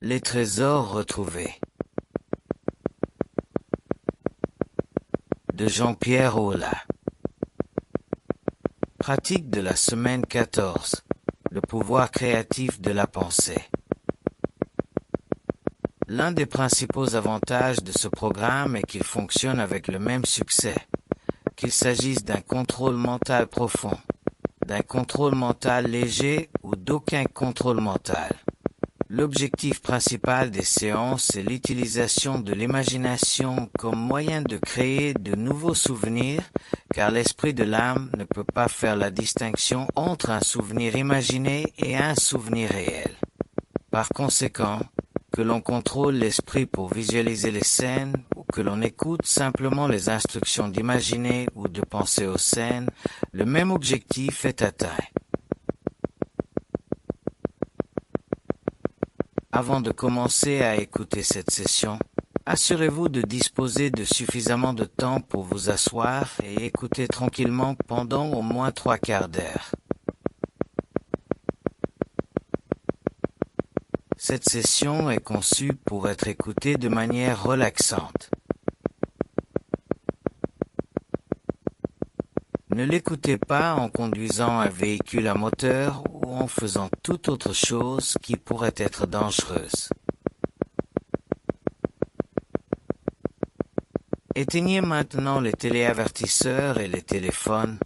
Les trésors retrouvés de Jean-Pierre Aulas. Pratique de la semaine 14. Le pouvoir créatif de la pensée. L'un des principaux avantages de ce programme est qu'il fonctionne avec le même succès, qu'il s'agisse d'un contrôle mental profond, d'un contrôle mental léger ou d'aucun contrôle mental. L'objectif principal des séances est l'utilisation de l'imagination comme moyen de créer de nouveaux souvenirs, car l'esprit de l'âme ne peut pas faire la distinction entre un souvenir imaginé et un souvenir réel. Par conséquent, que l'on contrôle l'esprit pour visualiser les scènes ou que l'on écoute simplement les instructions d'imaginer ou de penser aux scènes, le même objectif est atteint. Avant de commencer à écouter cette session, assurez-vous de disposer de suffisamment de temps pour vous asseoir et écouter tranquillement pendant au moins 3/4 d'heure. Cette session est conçue pour être écoutée de manière relaxante. Ne l'écoutez pas en conduisant un véhicule à moteur ou en faisant toute autre chose qui pourrait être dangereuse. Éteignez maintenant les téléavertisseurs et les téléphones,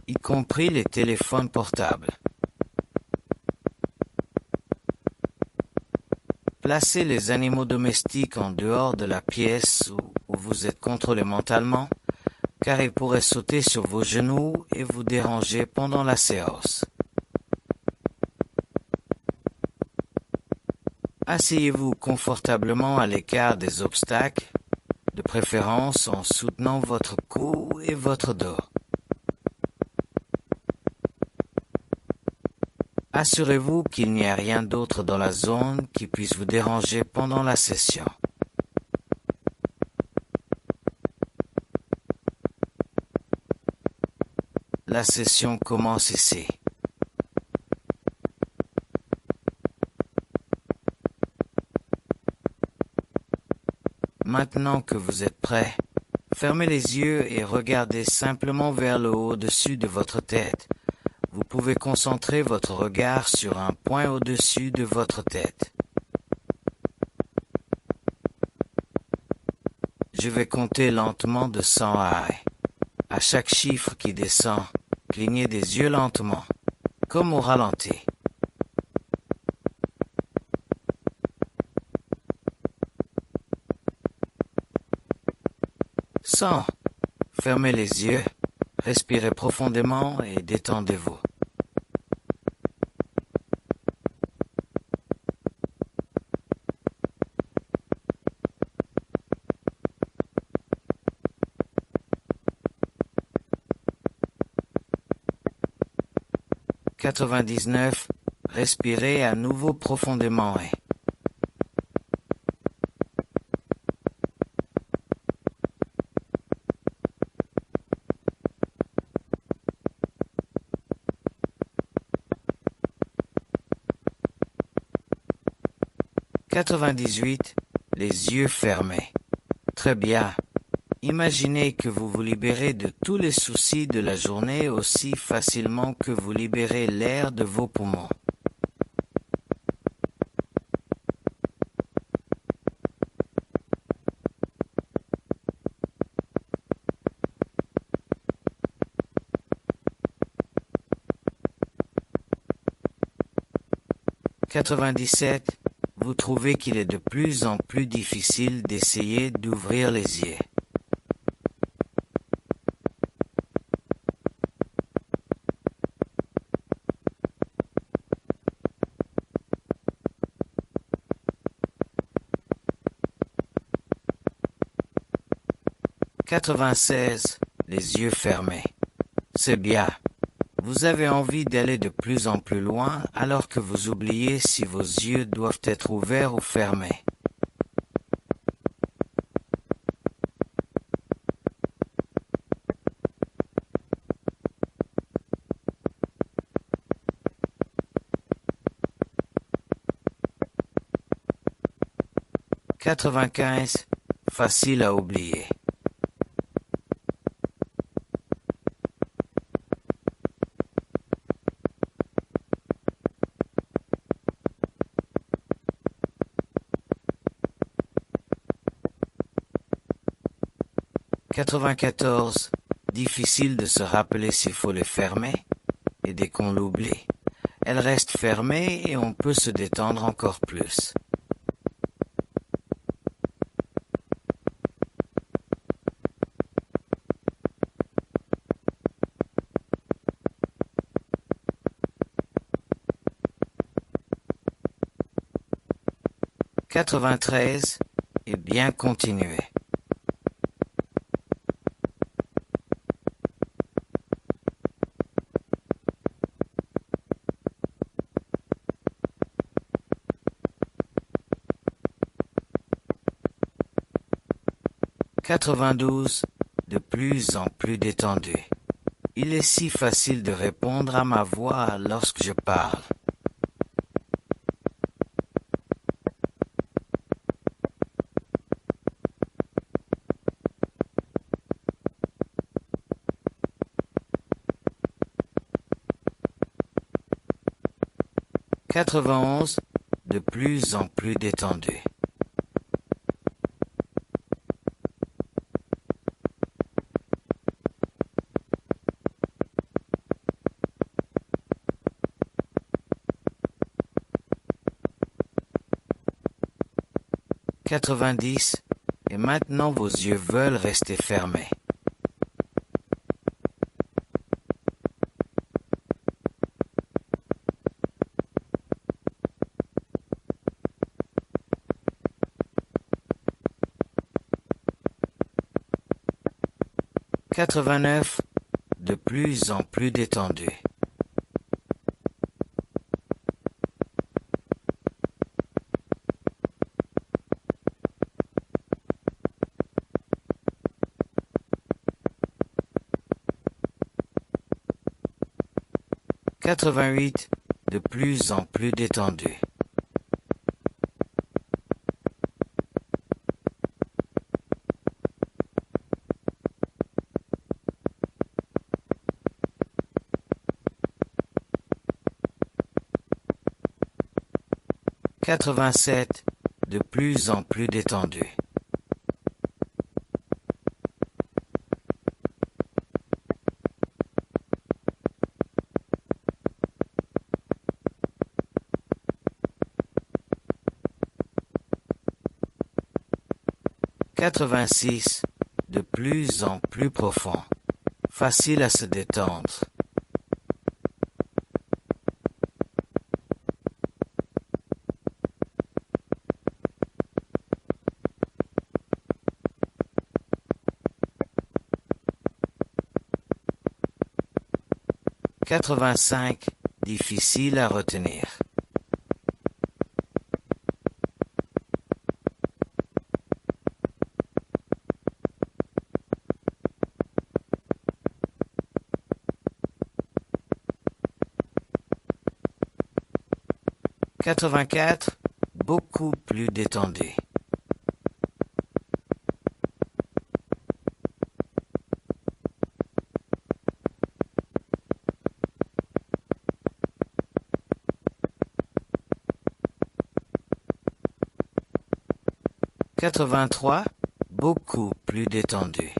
y compris les téléphones portables. Placez les animaux domestiques en dehors de la pièce où vous êtes contrôlé mentalement, car ils pourraient sauter sur vos genoux et vous déranger pendant la séance. Asseyez-vous confortablement à l'écart des obstacles, de préférence en soutenant votre cou et votre dos. Assurez-vous qu'il n'y a rien d'autre dans la zone qui puisse vous déranger pendant la session. La session commence ici. Maintenant que vous êtes prêt, fermez les yeux et regardez simplement vers le haut au-dessus de votre tête. Vous pouvez concentrer votre regard sur un point au-dessus de votre tête. Je vais compter lentement de 100 à 1. À chaque chiffre qui descend, clignez des yeux lentement, comme au ralenti. 100. Fermez les yeux, respirez profondément et détendez-vous. 99. Respirez à nouveau profondément et 98. Les yeux fermés. Très bien. Imaginez que vous vous libérez de tous les soucis de la journée aussi facilement que vous libérez l'air de vos poumons. « 97. Vous trouvez qu'il est de plus en plus difficile d'essayer d'ouvrir les yeux. 96. Les yeux fermés. C'est bien. Vous avez envie d'aller de plus en plus loin alors que vous oubliez si vos yeux doivent être ouverts ou fermés. 95, facile à oublier. Quatre-vingt-quatorze, difficile de se rappeler s'il faut les fermer, et dès qu'on l'oublie, elle reste fermée et on peut se détendre encore plus. Quatre-vingt-treize, et bien continuer. Quatre-vingt-douze, de plus en plus détendu. Il est si facile de répondre à ma voix lorsque je parle. Quatre-vingt-onze, de plus en plus détendu. Quatre-vingt-dix, et maintenant vos yeux veulent rester fermés. Quatre-vingt-neuf, de plus en plus détendu. Quatre-vingt-huit, de plus en plus détendu. Quatre-vingt-sept, de plus en plus détendu. Quatre-vingt-six, de plus en plus profond. Facile à se détendre. Quatre-vingt-cinq, difficile à retenir. Quatre-vingt-quatre, beaucoup plus détendu. Quatre-vingt-trois, beaucoup plus détendu.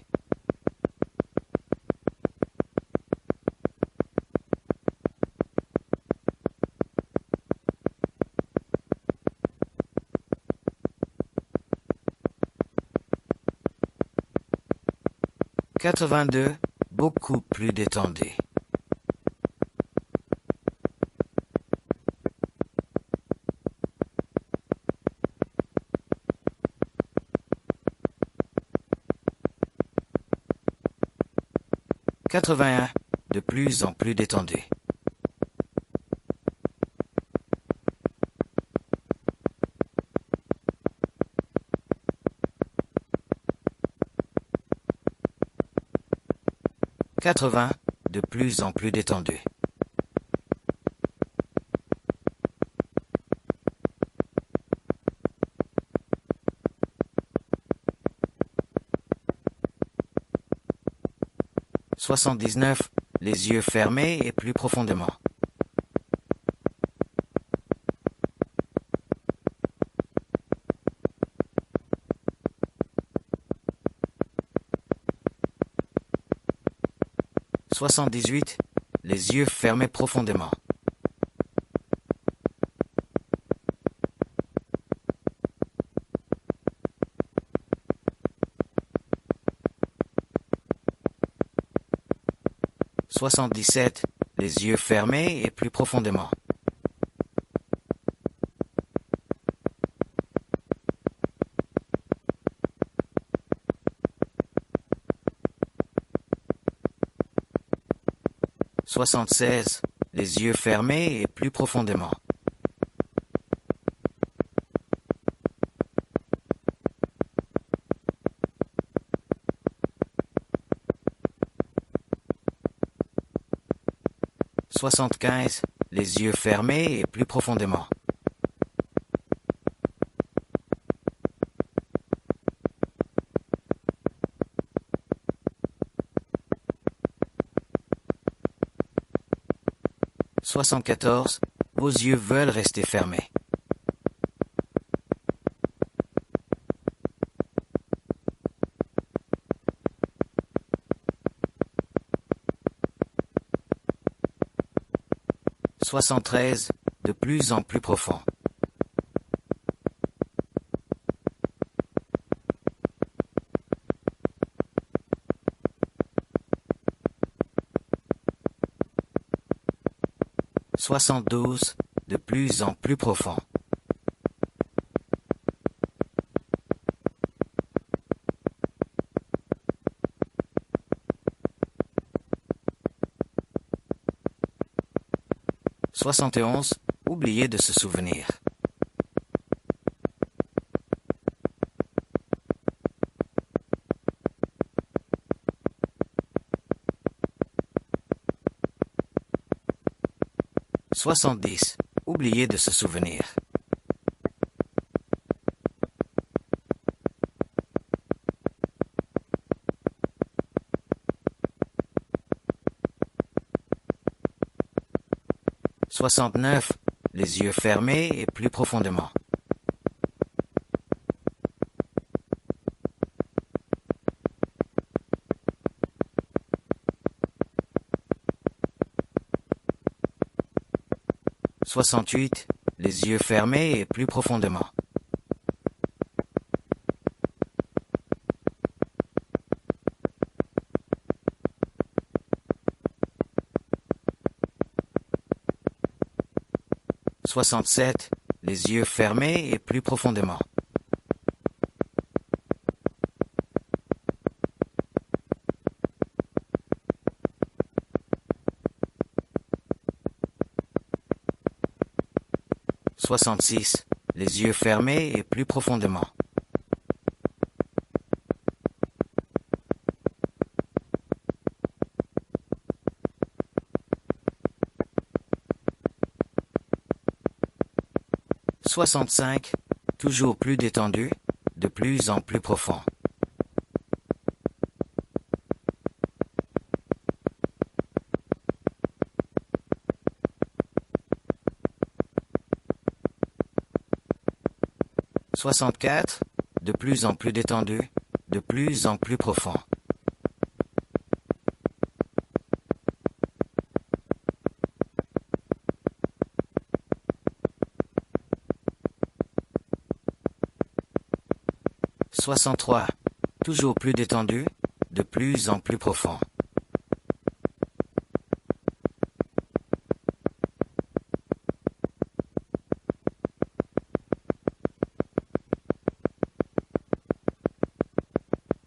Quatre-vingt-deux, beaucoup plus détendu. Quatre-vingt-un, de plus en plus détendu. Quatre-vingts, de plus en plus détendu. 79. Les yeux fermés et plus profondément. 78. Les yeux fermés profondément. 77. Les yeux fermés et plus profondément. 76. Les yeux fermés et plus profondément. 75. Les yeux fermés et plus profondément. 74. Vos yeux veulent rester fermés. 73. De plus en plus profond. 72. De plus en plus profond. 71. Oubliez de se souvenir. 70. Oubliez de se souvenir. 69. Les yeux fermés et plus profondément. 68. Les yeux fermés et plus profondément. 67. Les yeux fermés et plus profondément. 66. Les yeux fermés et plus profondément. 65. Toujours plus détendu, de plus en plus profond. 64. De plus en plus détendu, de plus en plus profond. 63. Toujours plus détendu, de plus en plus profond.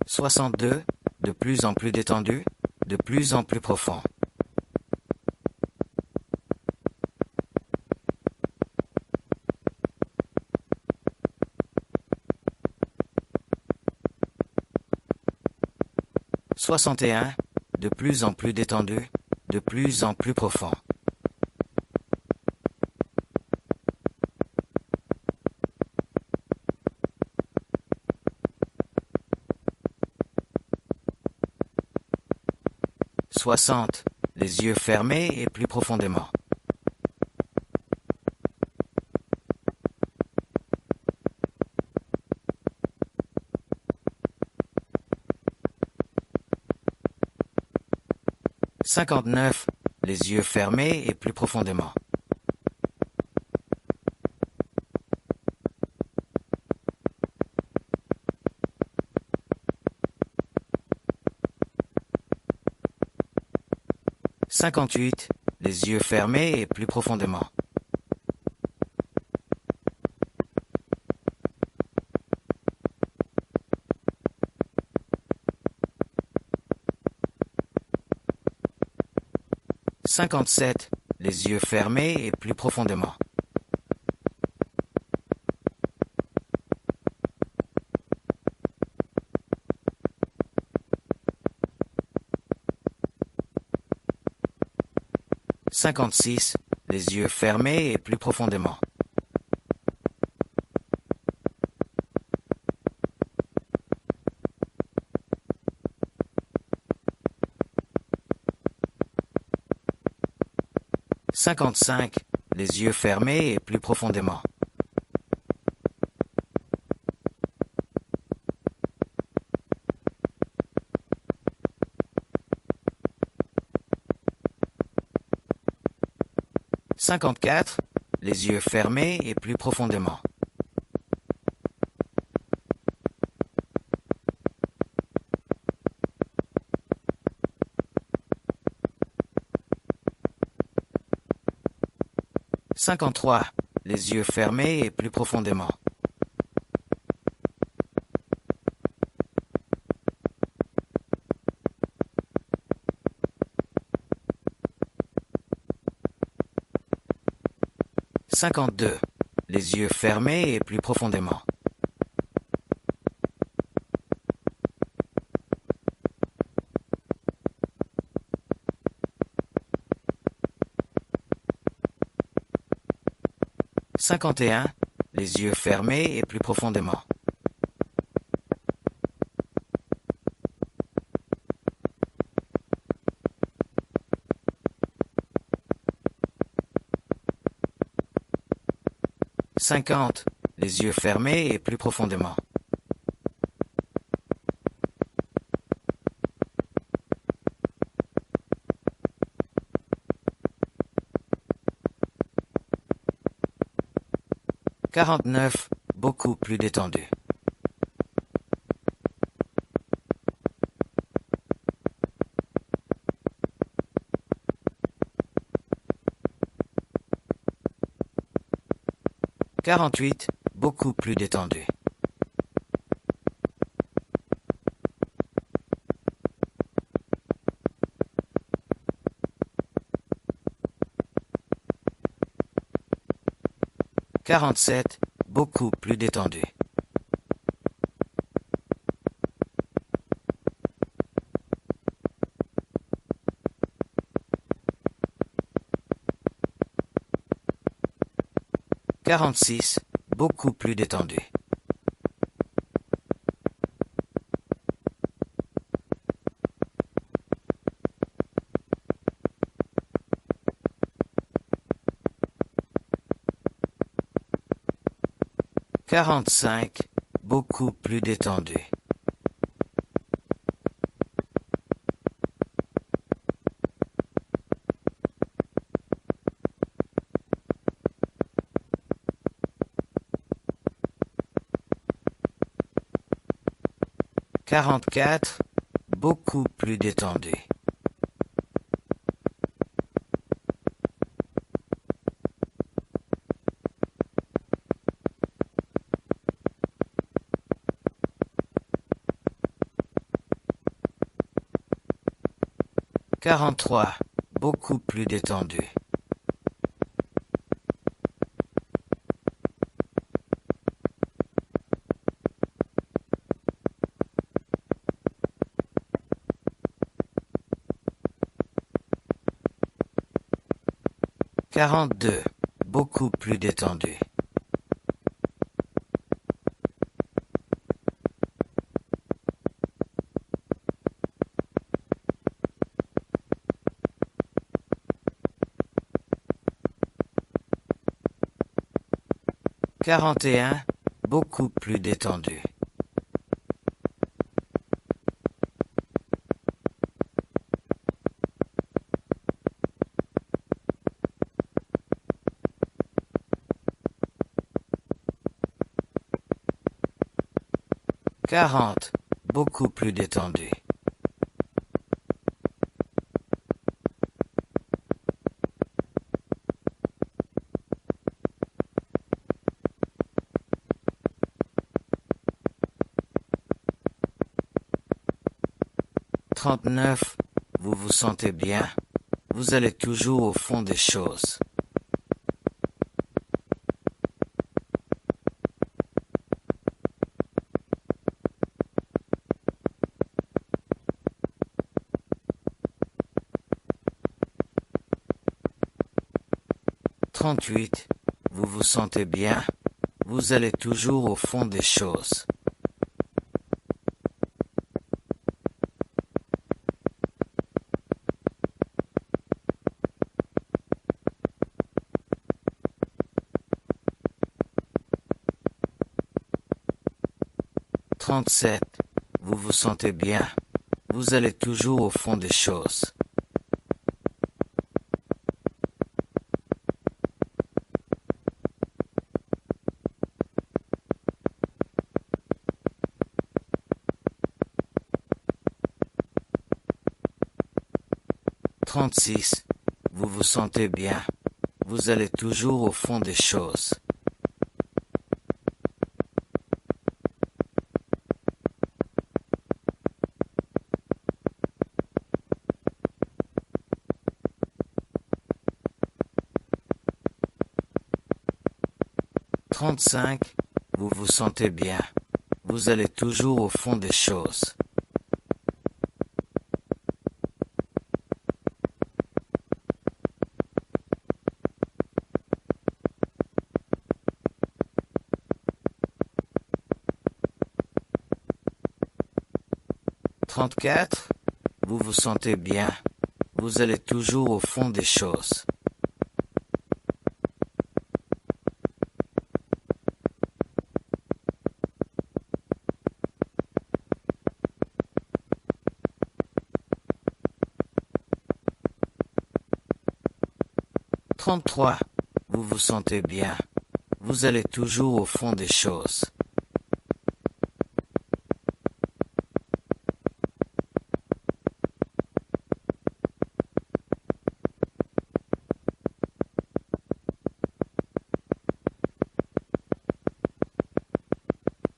62. De plus en plus détendu, de plus en plus profond. 61. De plus en plus détendu, de plus en plus profond. 60. Les yeux fermés et plus profondément. « 59. Les yeux fermés et plus profondément. » 58. Les yeux fermés et plus profondément. 57. Les yeux fermés et plus profondément. 56. Les yeux fermés et plus profondément. 55. Les yeux fermés et plus profondément. 54. Les yeux fermés et plus profondément. 53. Les yeux fermés et plus profondément. 52. Les yeux fermés et plus profondément. 51. Les yeux fermés et plus profondément. 50. Les yeux fermés et plus profondément. 49. Beaucoup plus détendu. 48. Beaucoup plus détendu. 47. Beaucoup plus détendu. 46. Beaucoup plus détendu. 45. Beaucoup plus détendu. 44. Beaucoup plus détendu. 43. Beaucoup plus détendu. 42. Beaucoup plus détendu. 41, beaucoup plus détendu. Quarante, beaucoup plus détendu. 39, vous vous sentez bien. Vous allez toujours au fond des choses. Trente-huit, vous vous sentez bien. Vous allez toujours au fond des choses. 37, vous vous sentez bien. Vous allez toujours au fond des choses. 36, vous vous sentez bien. Vous allez toujours au fond des choses. 35, vous vous sentez bien. Vous allez toujours au fond des choses. 34, vous vous sentez bien. Vous allez toujours au fond des choses. 33, vous vous sentez bien. Vous allez toujours au fond des choses.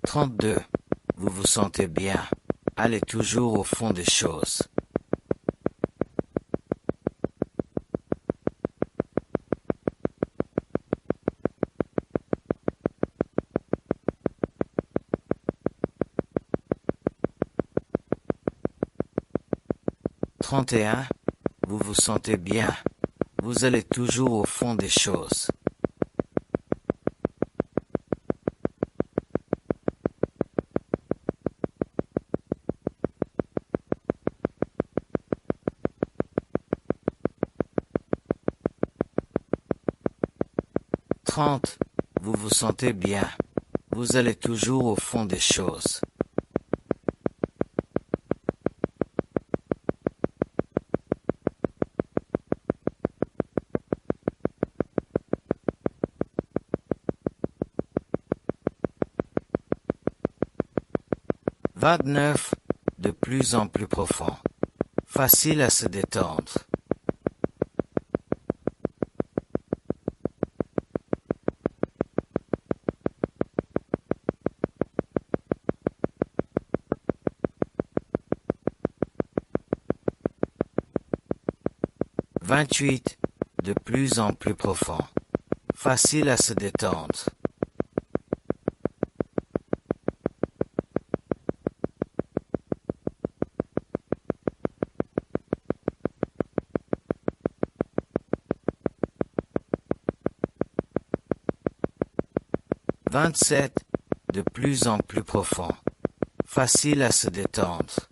32, vous vous sentez bien. Allez toujours au fond des choses. 31, vous vous sentez bien. Vous allez toujours au fond des choses. 30, vous vous sentez bien. Vous allez toujours au fond des choses. 29, de plus en plus profond. Facile à se détendre. 28, de plus en plus profond. Facile à se détendre. 27, de plus en plus profond. Facile à se détendre.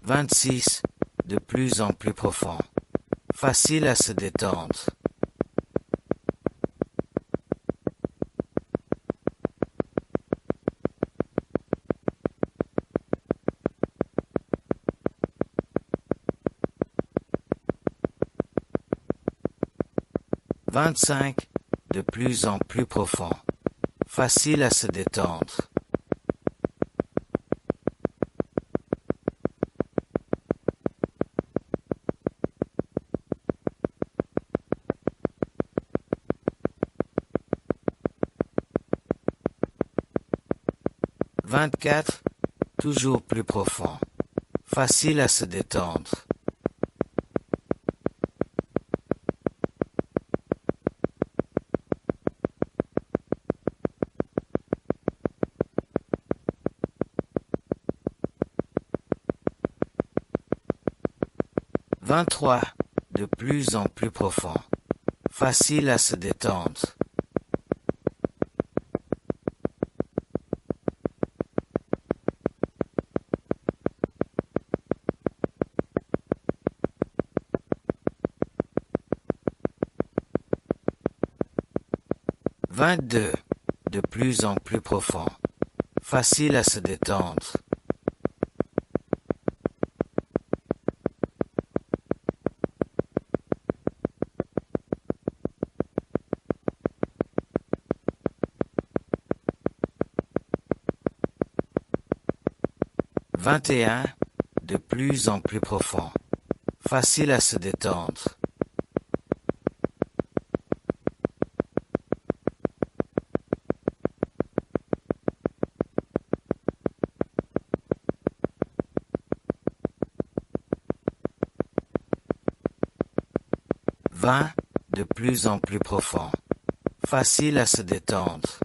26. De plus en plus profond. Facile à se détendre. « 25. De plus en plus profond. Facile à se détendre. » 24. Toujours plus profond. Facile à se détendre. 23. De plus en plus profond. Facile à se détendre. 22. De plus en plus profond. Facile à se détendre. 21. De plus en plus profond. Facile à se détendre. 20. De plus en plus profond. Facile à se détendre.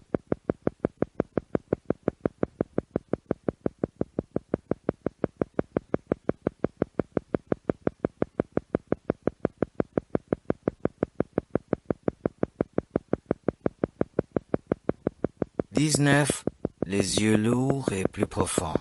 19. Les yeux lourds et plus profonds.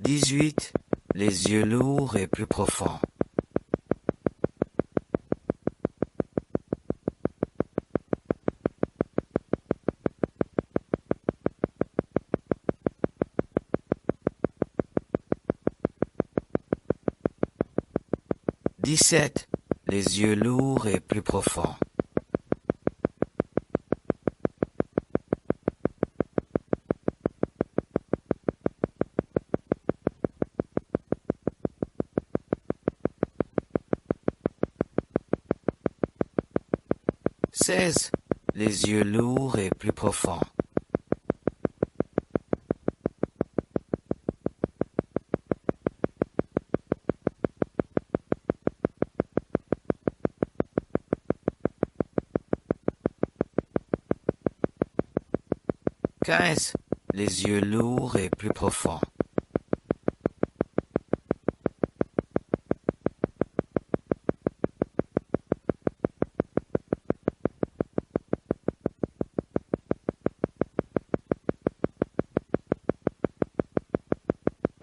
18. Les yeux lourds et plus profonds. 17. Les yeux lourds et plus profonds. 16. Les yeux lourds et plus profonds. 15. Les yeux lourds et plus profonds.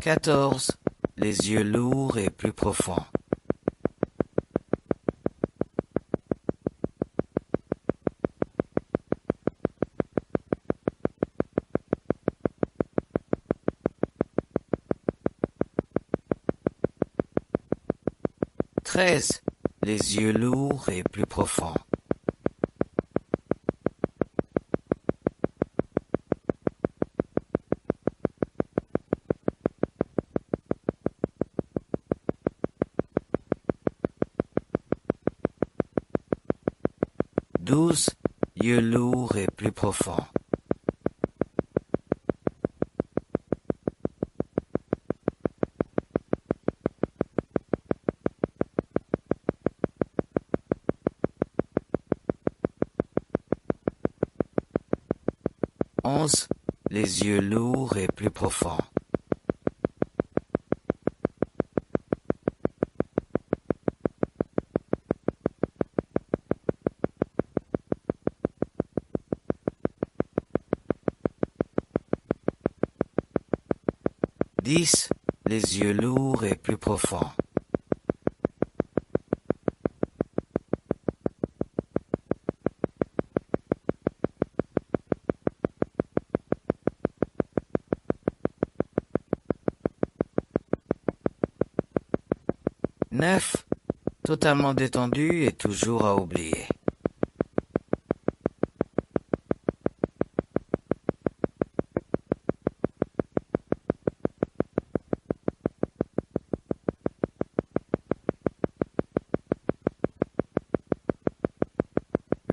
14. Les yeux lourds et plus profonds. 13. Les yeux lourds et plus profonds. 12. Yeux lourds et plus profonds. 11. Les yeux lourds et plus profonds. 10. Les yeux lourds et plus profonds. 9. Totalement détendu et toujours à oublier.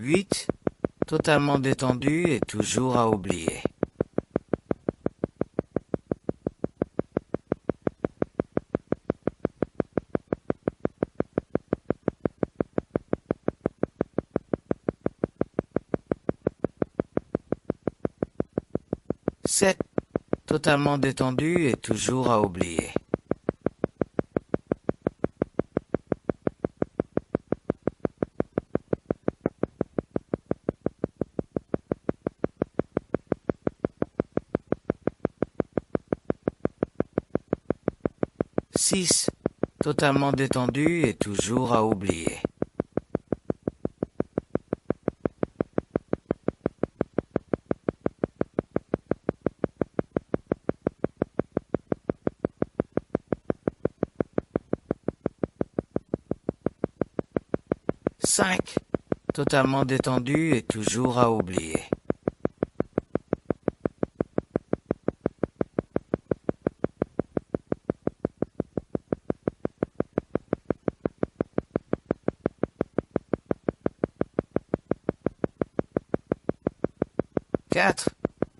8. Totalement détendu et toujours à oublier. 7. Totalement détendu et toujours à oublier. 6. Totalement détendu et toujours à oublier. 5. Totalement détendu et toujours à oublier. 4.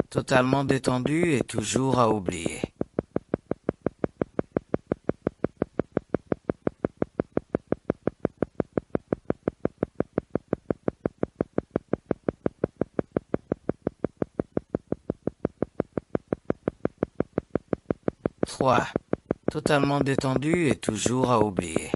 Totalement détendu et toujours à oublier. 3. Totalement détendu et toujours à oublier.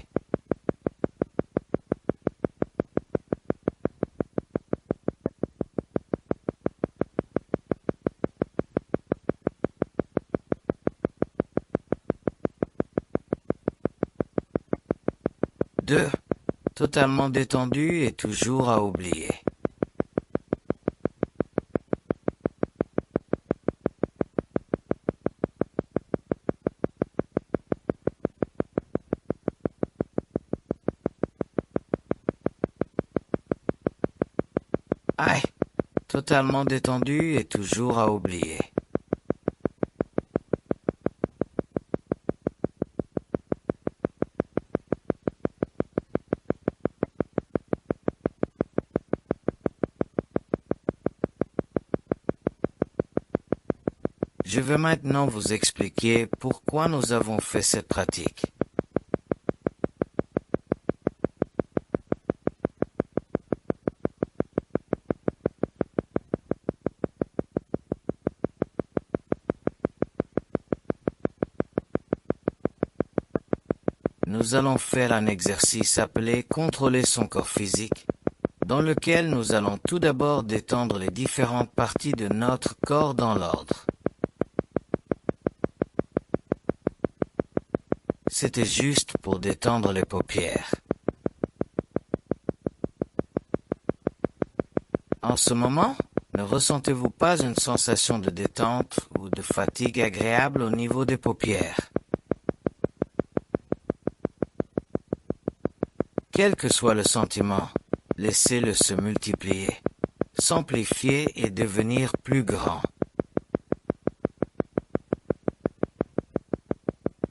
2. Totalement détendu et toujours à oublier. 1. Totalement détendu et toujours à oublier. Je vais maintenant vous expliquer pourquoi nous avons fait cette pratique. Nous allons faire un exercice appelé « Contrôler son corps physique », dans lequel nous allons tout d'abord détendre les différentes parties de notre corps dans l'ordre. C'était juste pour détendre les paupières. En ce moment, ne ressentez-vous pas une sensation de détente ou de fatigue agréable au niveau des paupières? Quel que soit le sentiment, laissez-le se multiplier, s'amplifier et devenir plus grand.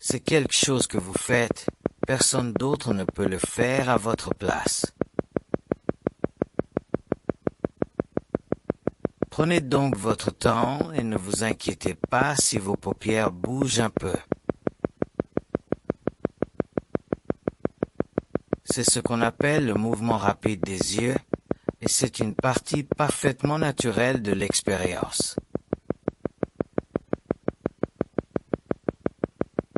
C'est quelque chose que vous faites, personne d'autre ne peut le faire à votre place. Prenez donc votre temps et ne vous inquiétez pas si vos paupières bougent un peu. C'est ce qu'on appelle le mouvement rapide des yeux, et c'est une partie parfaitement naturelle de l'expérience.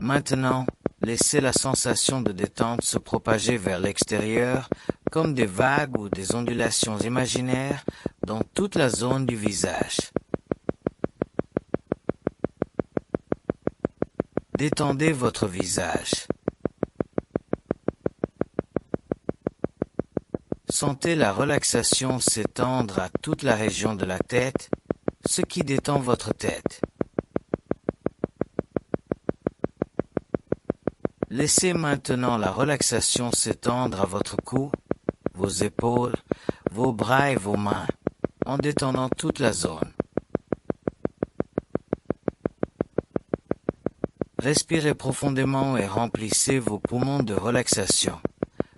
Maintenant, laissez la sensation de détente se propager vers l'extérieur, comme des vagues ou des ondulations imaginaires dans toute la zone du visage. Détendez votre visage. Sentez la relaxation s'étendre à toute la région de la tête, ce qui détend votre tête. Laissez maintenant la relaxation s'étendre à votre cou, vos épaules, vos bras et vos mains, en détendant toute la zone. Respirez profondément et remplissez vos poumons de relaxation.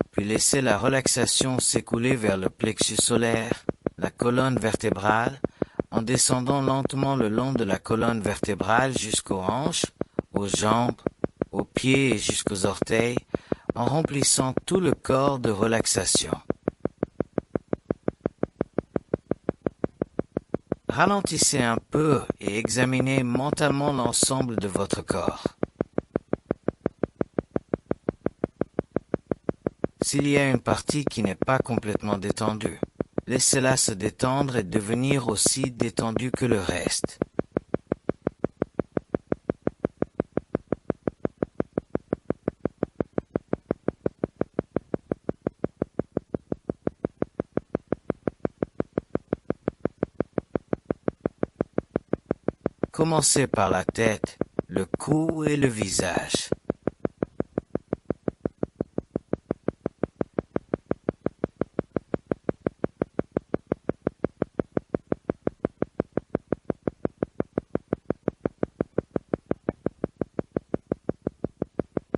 Puis laissez la relaxation s'écouler vers le plexus solaire, la colonne vertébrale, en descendant lentement le long de la colonne vertébrale jusqu'aux hanches, aux jambes, aux pieds et jusqu'aux orteils, en remplissant tout le corps de relaxation. Ralentissez un peu et examinez mentalement l'ensemble de votre corps. S'il y a une partie qui n'est pas complètement détendue, laissez-la se détendre et devenir aussi détendue que le reste. Commencez par la tête, le cou et le visage.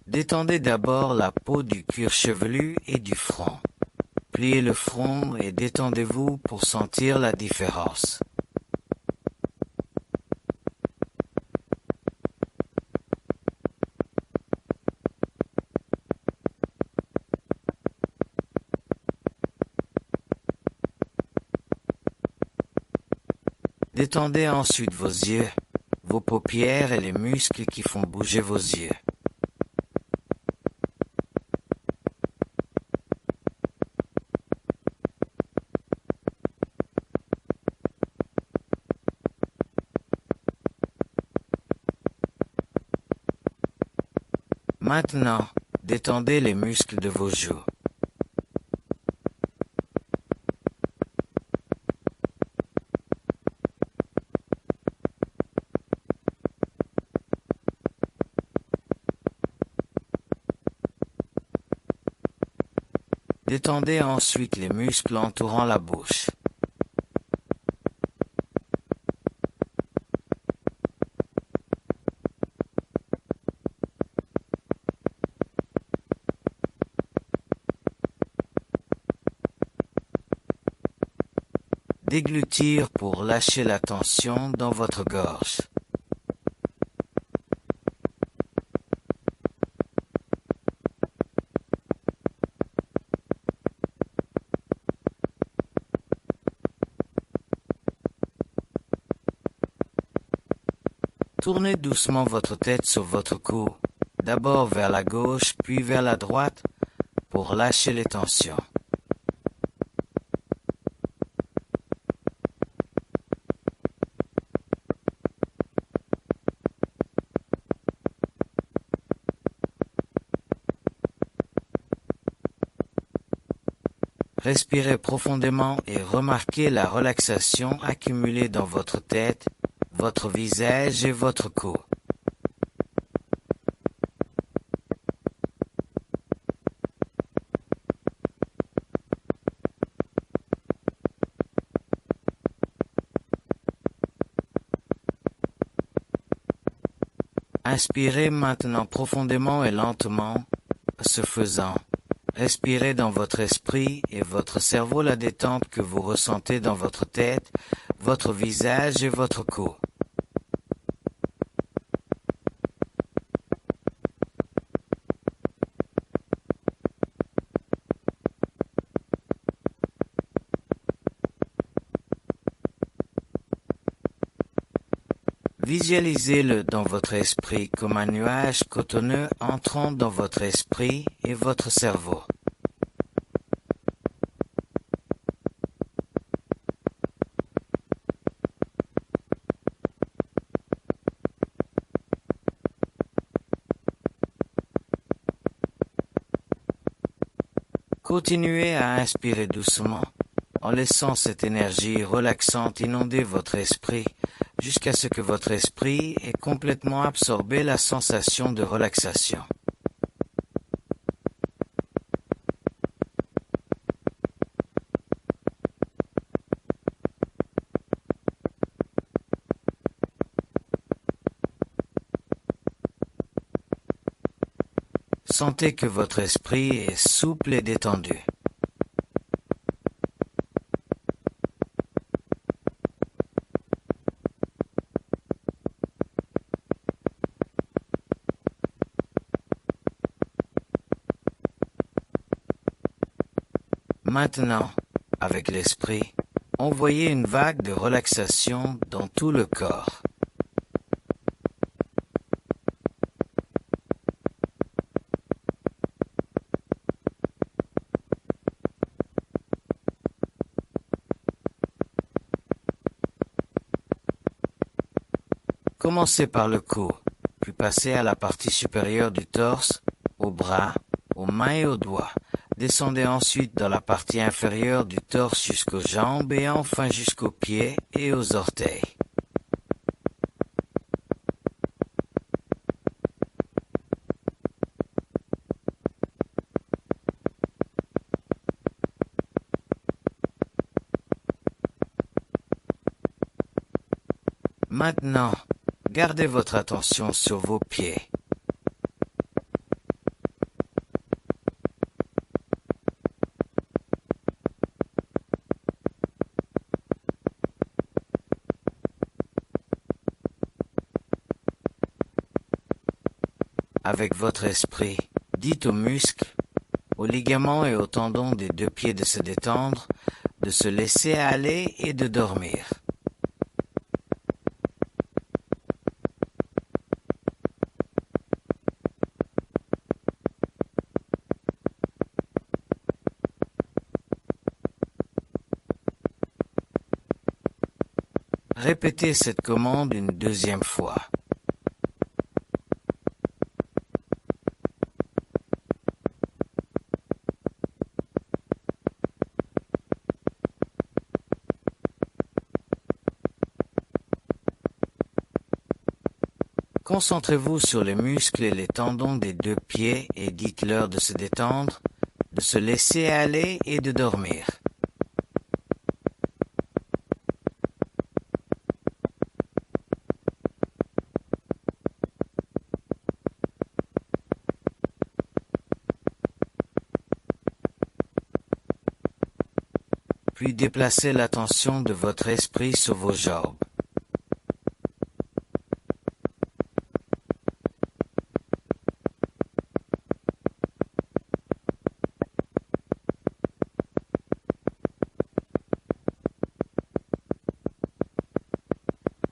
Détendez d'abord la peau du cuir chevelu et du front. Pliez le front et détendez-vous pour sentir la différence. Détendez ensuite vos yeux, vos paupières et les muscles qui font bouger vos yeux. Maintenant, détendez les muscles de vos joues. Détendez ensuite les muscles entourant la bouche. Déglutir pour lâcher la tension dans votre gorge. Tournez doucement votre tête sur votre cou, d'abord vers la gauche puis vers la droite, pour lâcher les tensions. Respirez profondément et remarquez la relaxation accumulée dans votre tête, votre visage et votre cou. Inspirez maintenant profondément et lentement, ce faisant. Respirez dans votre esprit et votre cerveau la détente que vous ressentez dans votre tête, votre visage et votre cou. Visualisez-le dans votre esprit comme un nuage cotonneux entrant dans votre esprit et votre cerveau. Continuez à inspirer doucement, en laissant cette énergie relaxante inonder votre esprit, jusqu'à ce que votre esprit ait complètement absorbé la sensation de relaxation. Sentez que votre esprit est souple et détendu. Maintenant, avec l'esprit, envoyez une vague de relaxation dans tout le corps. Commencez par le cou, puis passez à la partie supérieure du torse, aux bras, aux mains et aux doigts. Descendez ensuite dans la partie inférieure du torse jusqu'aux jambes et enfin jusqu'aux pieds et aux orteils. Maintenant, gardez votre attention sur vos pieds. Avec votre esprit, dites aux muscles, aux ligaments et aux tendons des deux pieds de se détendre, de se laisser aller et de dormir. Répétez cette commande une deuxième fois. Concentrez-vous sur les muscles et les tendons des deux pieds et dites-leur de se détendre, de se laisser aller et de dormir. Puis déplacez l'attention de votre esprit sur vos jambes.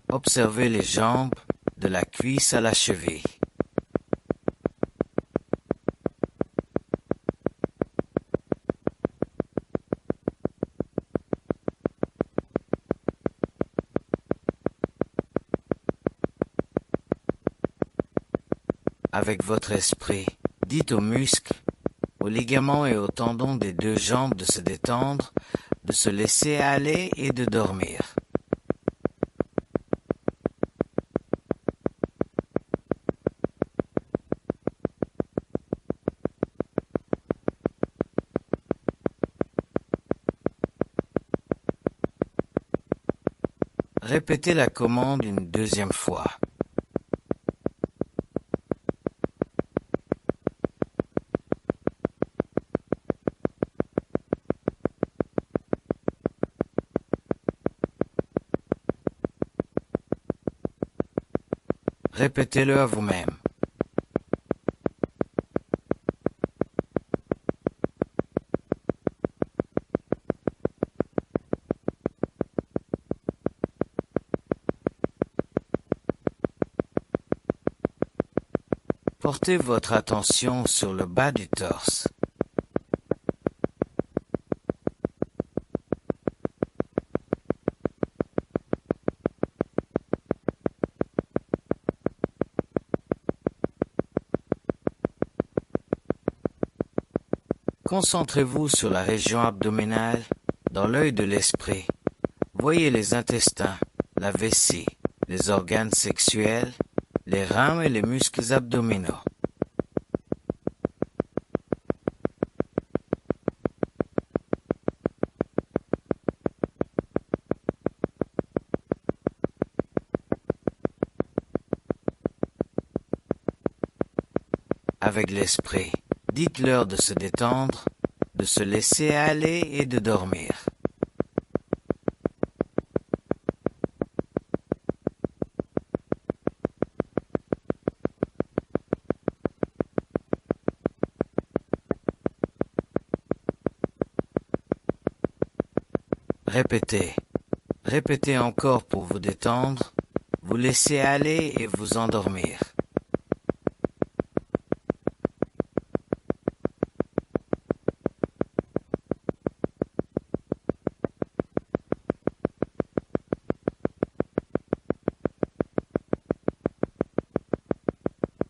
Observez les jambes, de la cuisse à la cheville. Avec votre esprit, dites aux muscles, aux ligaments et aux tendons des deux jambes de se détendre, de se laisser aller et de dormir. Répétez la commande une deuxième fois. Répétez-le à vous-même. Portez votre attention sur le bas du torse. Concentrez-vous sur la région abdominale, dans l'œil de l'esprit. Voyez les intestins, la vessie, les organes sexuels, les reins et les muscles abdominaux. Avec l'esprit, dites-leur de se détendre, de se laisser aller et de dormir. Répétez. Répétez encore pour vous détendre, vous laisser aller et vous endormir.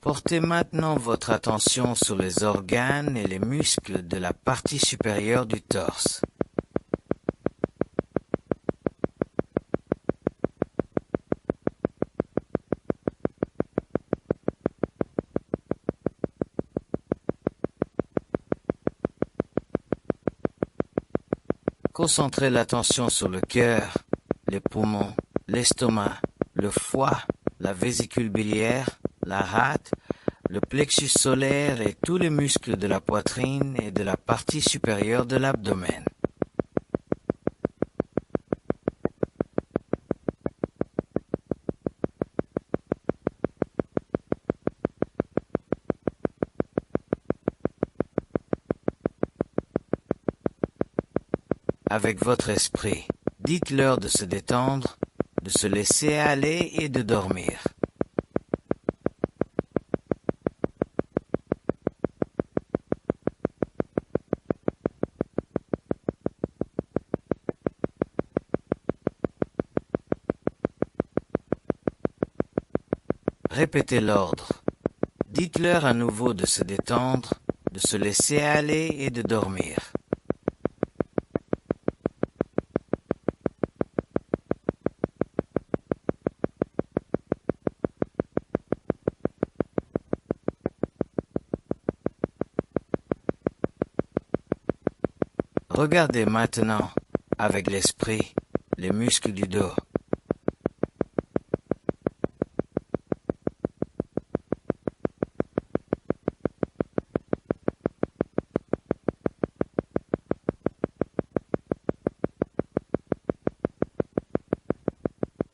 Portez maintenant votre attention sur les organes et les muscles de la partie supérieure du torse. Concentrez l'attention sur le cœur, les poumons, l'estomac, le foie, la vésicule biliaire, la rate, le plexus solaire et tous les muscles de la poitrine et de la partie supérieure de l'abdomen. Avec votre esprit, dites-leur de se détendre, de se laisser aller et de dormir. Répétez l'ordre. Dites-leur à nouveau de se détendre, de se laisser aller et de dormir. Regardez maintenant, avec l'esprit, les muscles du dos.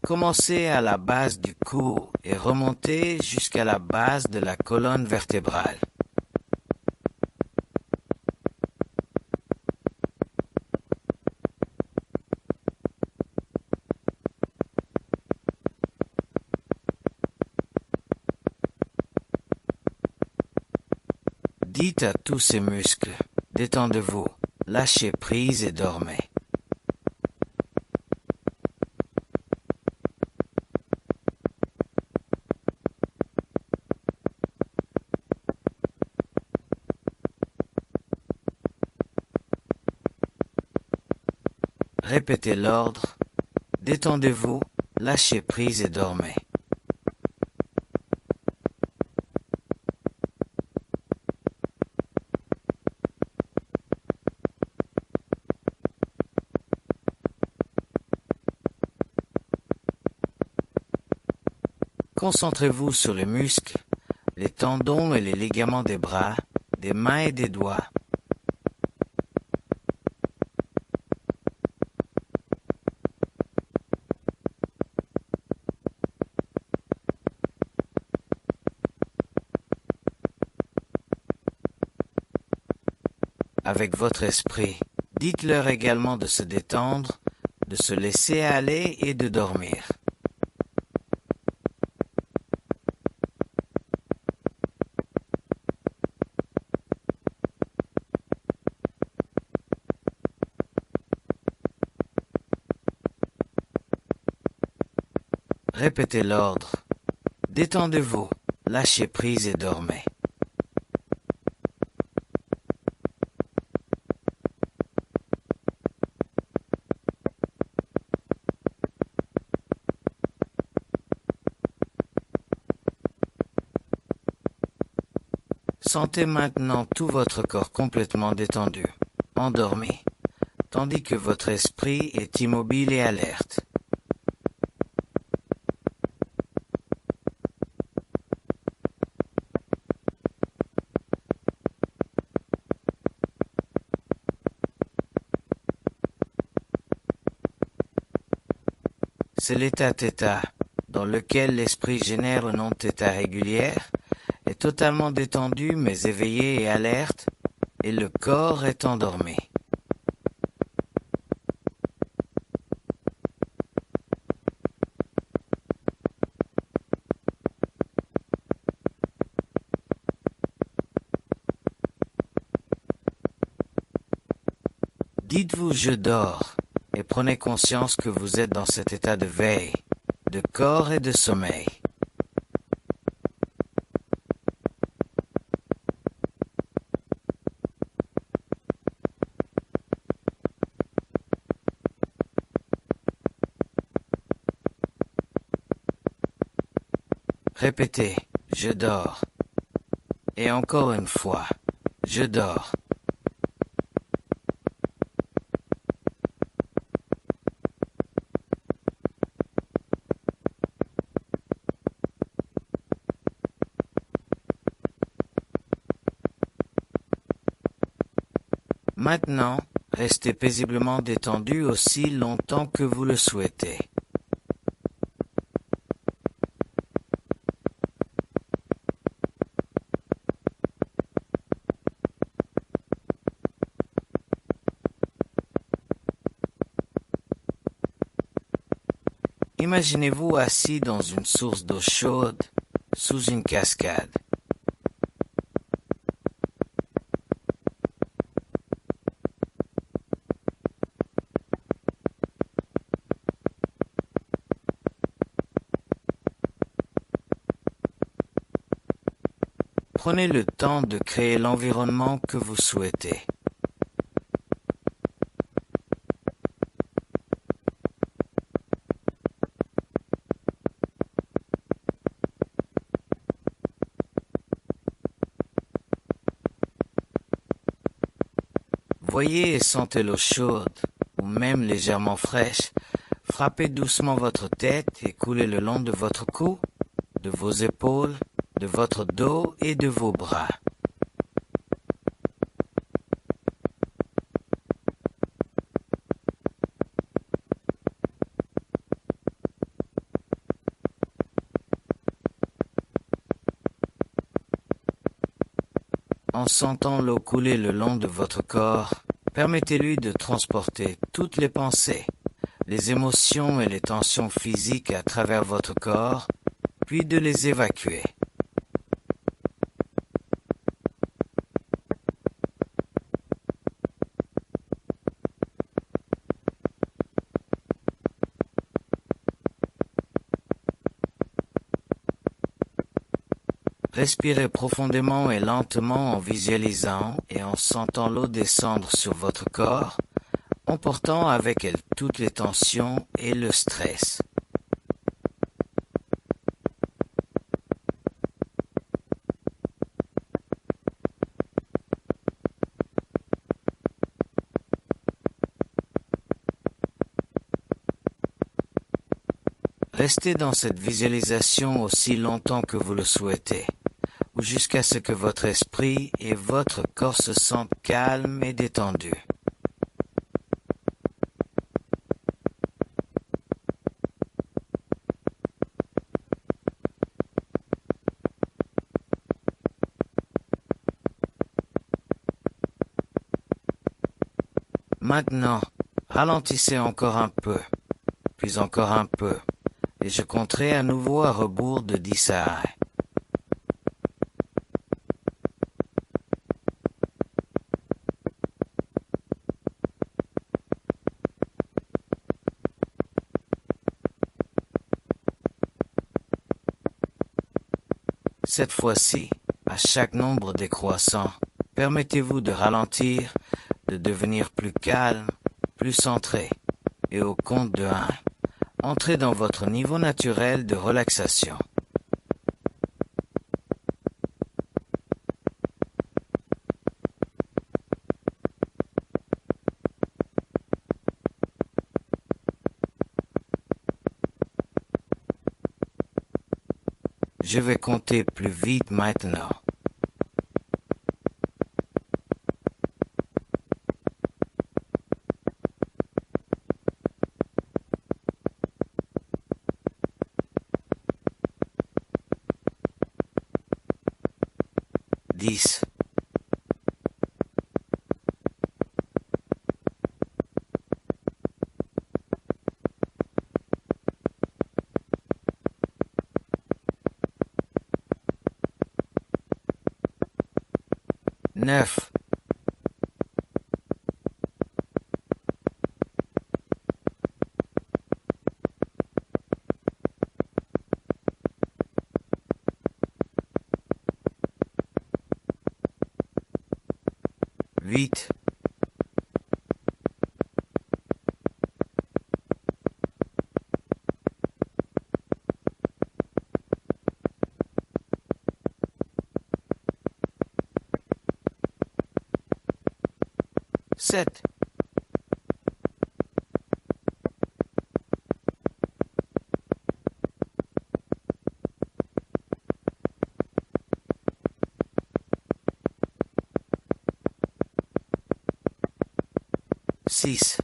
Commencez à la base du cou et remontez jusqu'à la base de la colonne vertébrale. Dites à tous ces muscles, détendez-vous, lâchez prise et dormez. Répétez l'ordre, détendez-vous, lâchez prise et dormez. Concentrez-vous sur les muscles, les tendons et les ligaments des bras, des mains et des doigts. Avec votre esprit, dites-leur également de se détendre, de se laisser aller et de dormir. Répétez l'ordre. Détendez-vous, lâchez prise et dormez. Sentez maintenant tout votre corps complètement détendu, endormi, tandis que votre esprit est immobile et alerte. C'est l'état θ, dans lequel l'esprit génère une onde θ régulière, est totalement détendu mais éveillé et alerte, et le corps est endormi. Dites-vous « je dors » et prenez conscience que vous êtes dans cet état de veille, de corps et de sommeil. Répétez « je dors » et encore une fois « je dors ». Maintenant, restez paisiblement détendu aussi longtemps que vous le souhaitez. Imaginez-vous assis dans une source d'eau chaude, sous une cascade. Prenez le temps de créer l'environnement que vous souhaitez. Voyez et sentez l'eau chaude, ou même légèrement fraîche, frapper doucement votre tête et couler le long de votre cou, de vos épaules, de votre dos et de vos bras. En sentant l'eau couler le long de votre corps, permettez-lui de transporter toutes les pensées, les émotions et les tensions physiques à travers votre corps, puis de les évacuer. Respirez profondément et lentement en visualisant et en sentant l'eau descendre sur votre corps, emportant avec elle toutes les tensions et le stress. Restez dans cette visualisation aussi longtemps que vous le souhaitez, ou jusqu'à ce que votre esprit et votre corps se sentent calmes et détendus. Maintenant, ralentissez encore un peu, puis encore un peu, et je compterai à nouveau à rebours de 10 à 1. Cette fois-ci, à chaque nombre décroissant, permettez-vous de ralentir, de devenir plus calme, plus centré, et au compte de 1, entrez dans votre niveau naturel de relaxation. Je vais compter plus vite maintenant. 10. 9. 8. 7. 6.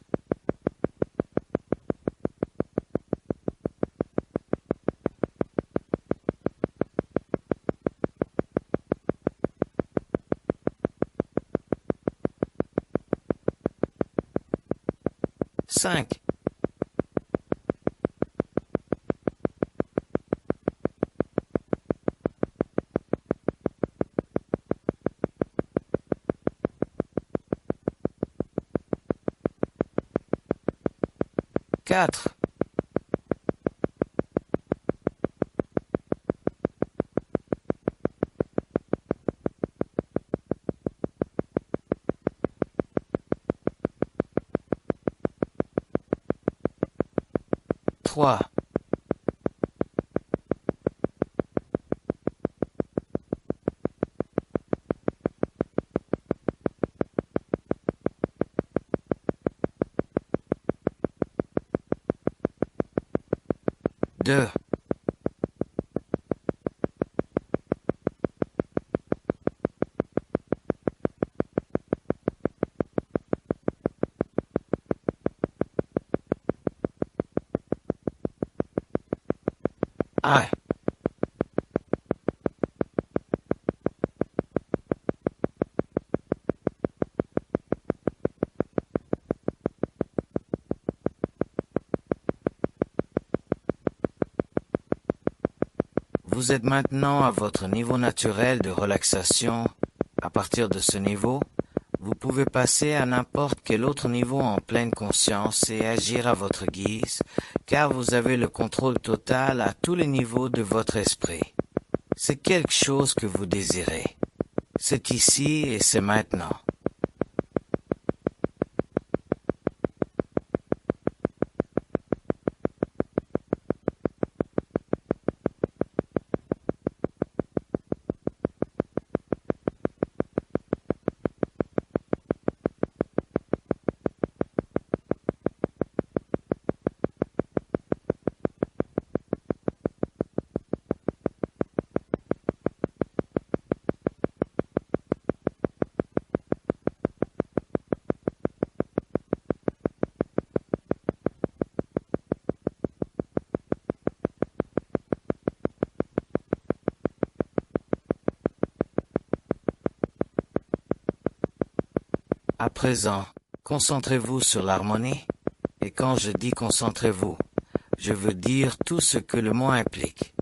5. 4. 3. 2. 1. Vous êtes maintenant à votre niveau naturel de relaxation. À partir de ce niveau, vous pouvez passer à n'importe quel autre niveau en pleine conscience et agir à votre guise, car vous avez le contrôle total à tous les niveaux de votre esprit. C'est quelque chose que vous désirez. C'est ici et c'est maintenant. À présent, concentrez-vous sur l'harmonie, et quand je dis concentrez-vous, je veux dire tout ce que le mot implique.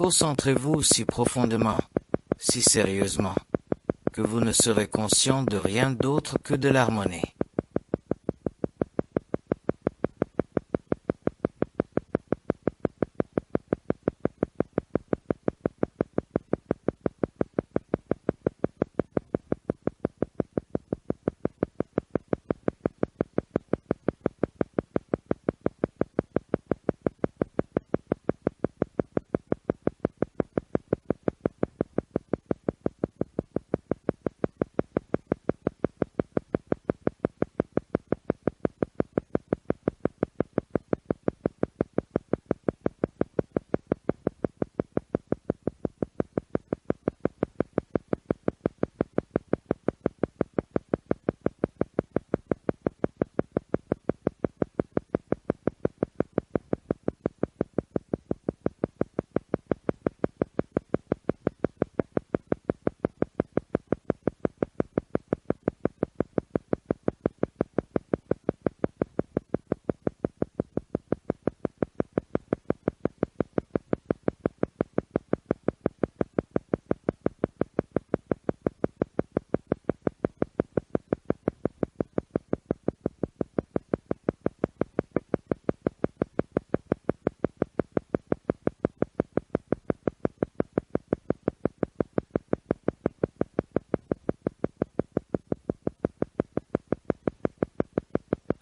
Concentrez-vous si profondément, si sérieusement, que vous ne serez conscient de rien d'autre que de l'harmonie.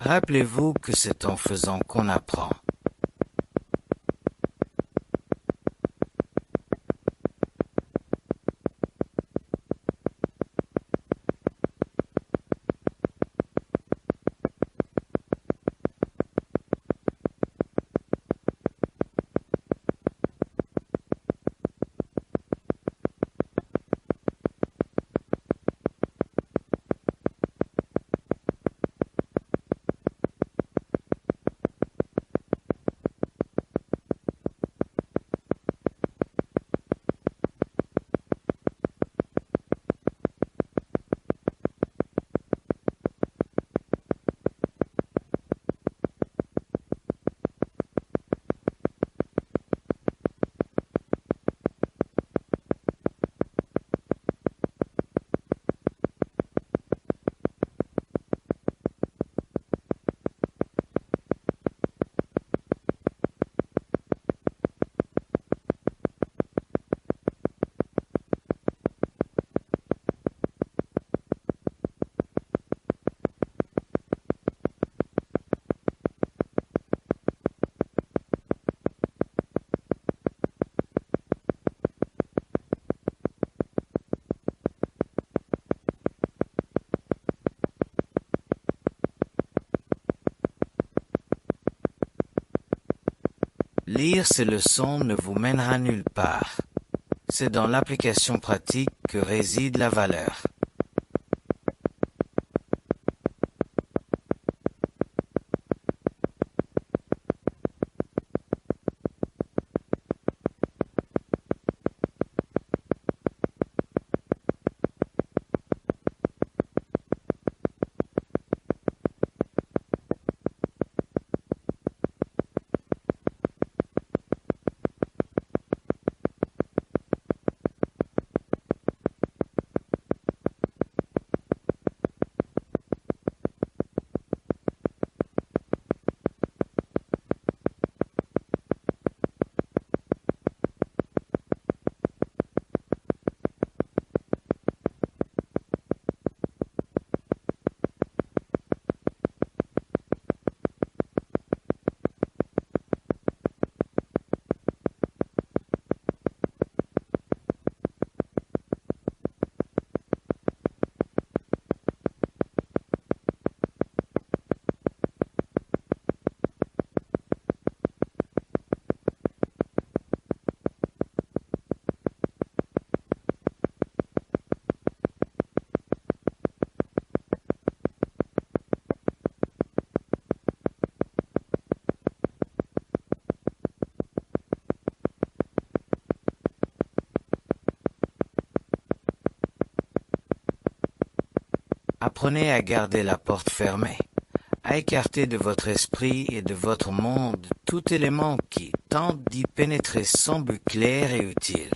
Rappelez-vous que c'est en faisant qu'on apprend. Lire ces leçons ne vous mènera nulle part. C'est dans l'application pratique que réside la valeur. Apprenez à garder la porte fermée, à écarter de votre esprit et de votre monde tout élément qui, tente d'y pénétrer sans but clair et utile.